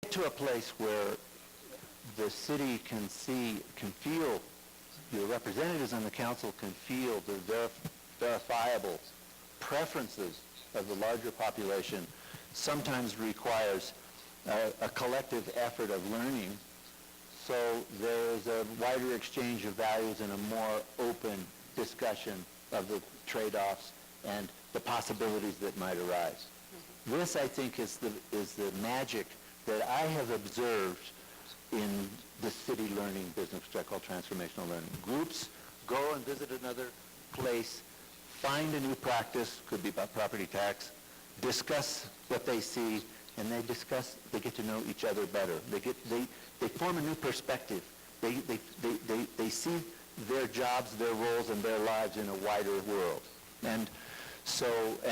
to a place where the city can feel, your representatives on the council can feel the verifiable preferences of the larger population, sometimes requires a collective effort of learning. So there's a wider exchange of values and a more open discussion of the trade-offs and the possibilities that might arise. This, I think, is the magic that I have observed in the city learning business, which I call transformational learning. Groups go and visit another place, find a new practice, could be about property tax, discuss what they see, and they get to know each other better. They form a new perspective. They see their jobs, their roles, and their lives in a wider world. And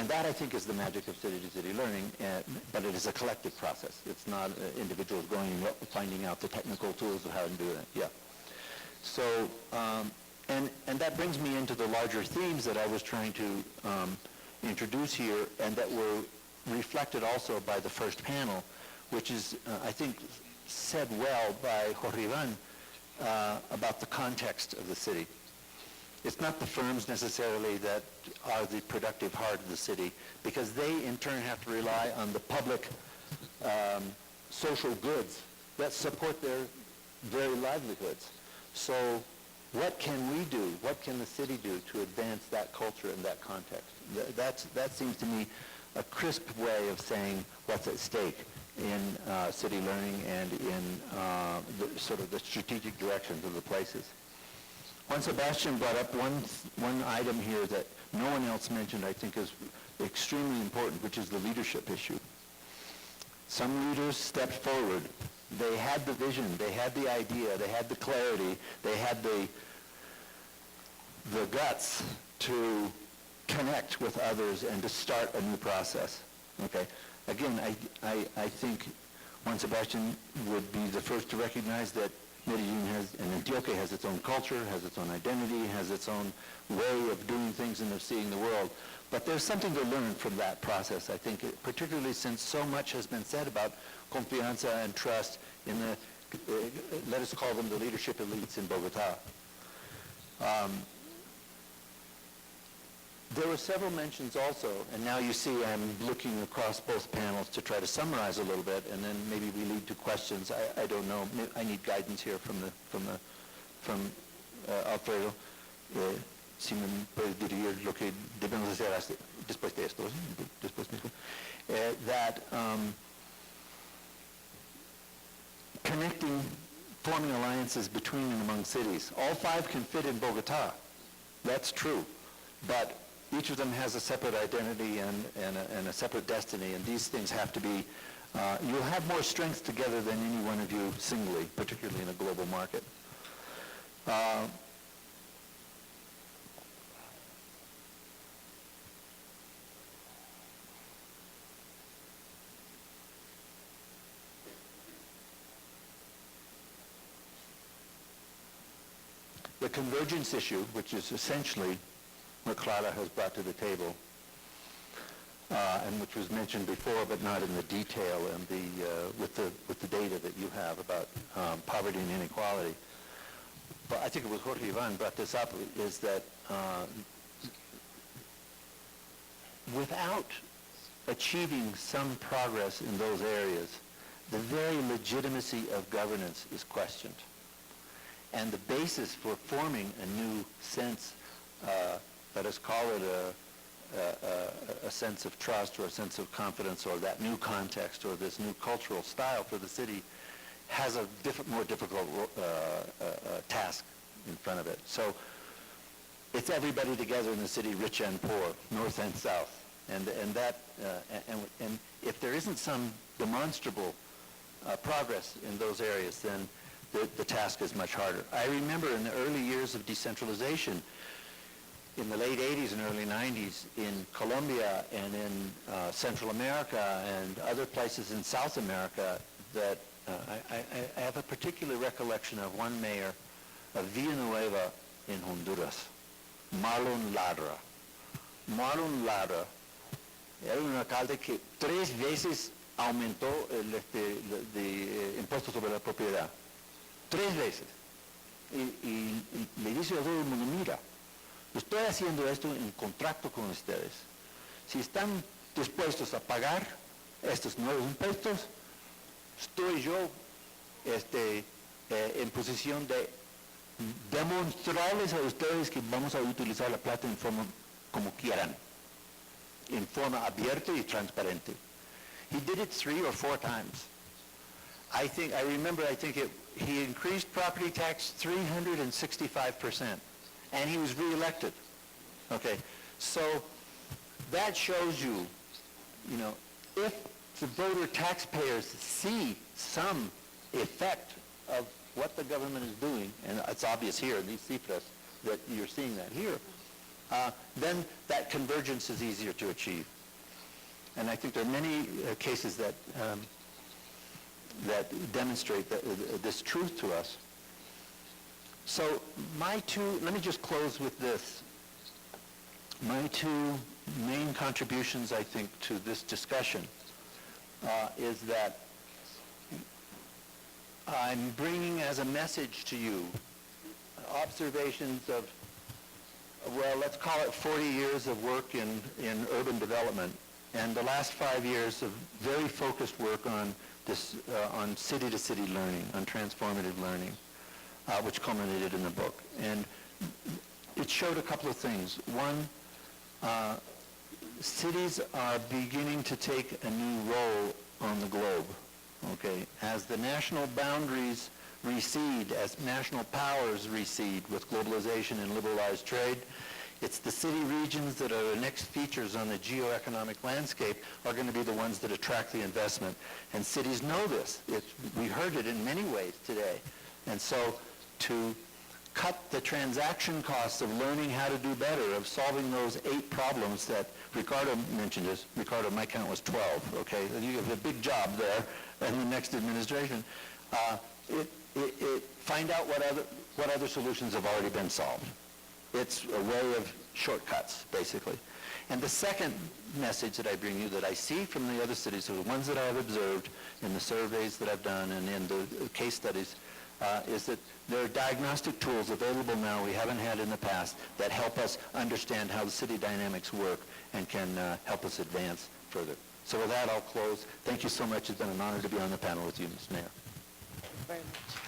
that, I think, is the magic of city-to-city learning, but it is a collective process. It's not individuals going and finding out the technical tools of how to do it. Yeah. So, and that brings me into the larger themes that I was trying to introduce here, and that were reflected also by the first panel, which is, I think, said well by Jorge Ivan about the context of the city. It's not the firms necessarily that are the productive heart of the city, because they in turn have to rely on the public social goods that support their very livelihoods. So what can we do? What can the city do to advance that culture in that context? That seems to me a crisp way of saying what's at stake in city learning and in sort of the strategic directions of the places. Juan Sebastian brought up one item here that no one else mentioned, I think, is extremely important, which is the leadership issue. Some leaders stepped forward. They had the vision, they had the idea, they had the clarity, they had the guts to connect with others and to start a new process. Okay. Again, I think Juan Sebastian would be the first to recognize that Medellin and Antioquia has its own culture, has its own identity, has its own way of doing things and of seeing the world. But there's something to learn from that process, I think, particularly since so much has been said about confianza and trust in the, let us call them the leadership elites in Bogotá. There were several mentions also, and now you see I'm looking across both panels to try to summarize a little bit, and then maybe we lead to questions. I don't know. I need guidance here from Alfredo. Si me puede dirigir lo que debemos hacer después de esto, después mismo. That connecting, forming alliances between and among cities. All five can fit in Bogotá. That's true, but each of them has a separate identity and a separate destiny, and these things have to be, you'll have more strength together than any one of you singly, particularly in a global market. The convergence issue, which is essentially what Clara has brought to the table, and which was mentioned before, but not in the detail and with the data that you have about poverty and inequality. But I think it was Jorge Ivan brought this up, is that without achieving some progress in those areas, the very legitimacy of governance is questioned. And the basis for forming a new sense, let us call it a sense of trust or a sense of confidence or that new context or this new cultural style for the city, has a more difficult task in front of it. So it's everybody together in the city, rich and poor, north and south. And if there isn't some demonstrable progress in those areas, then the task is much harder. I remember in the early years of decentralization, in the late 80s and early 90s, in Colombia and in Central America and other places in South America, that I have a particular recollection of one mayor of Villanueva in Honduras, Marlon Ladra. Marlon Ladra era un alcalde que 3 veces aumentó el impuesto sobre la propiedad. 3 veces. Y le dice a todo el mundo, mira, estoy haciendo esto en contrato con ustedes. Si están dispuestos a pagar estos nuevos impuestos, estoy yo en posición de demostrarles a ustedes que vamos a utilizar la plata en forma como quieran, en forma abierta y transparente. He did it 3 or 4 times. I think he increased property tax 365%, and he was reelected. Okay, so that shows you, if the voter taxpayers see some effect of what the government is doing, and it's obvious here in these cifras that you're seeing that here, then that convergence is easier to achieve. And I think there are many cases that demonstrate this truth to us. So let me just close with this. My 2 main contributions, I think, to this discussion is that I'm bringing as a message to you observations of, well, let's call it 40 years of work in urban development, and the last 5 years of very focused work on this, on city-to-city learning, on transformative learning, which culminated in the book. And it showed a couple of things. One, cities are beginning to take a new role on the globe, okay? As the national boundaries recede, as national powers recede with globalization and liberalized trade, it's the city regions that are the next features on the geoeconomic landscape are going to be the ones that attract the investment. And cities know this. We heard it in many ways today. And so to cut the transaction costs of learning how to do better, of solving those 8 problems that Ricardo mentioned. Ricardo, my count was 12, okay? You have a big job there in the next administration. Find out what other solutions have already been solved. It's a way of shortcuts, basically. And the second message that I bring you that I see from the other cities, so the ones that I have observed in the surveys that I've done and in the case studies, is that there are diagnostic tools available now we haven't had in the past that help us understand how the city dynamics work and can help us advance further. So with that, I'll close. Thank you so much. It's been an honor to be on the panel with you, Mr. Mayor. Thank you very much.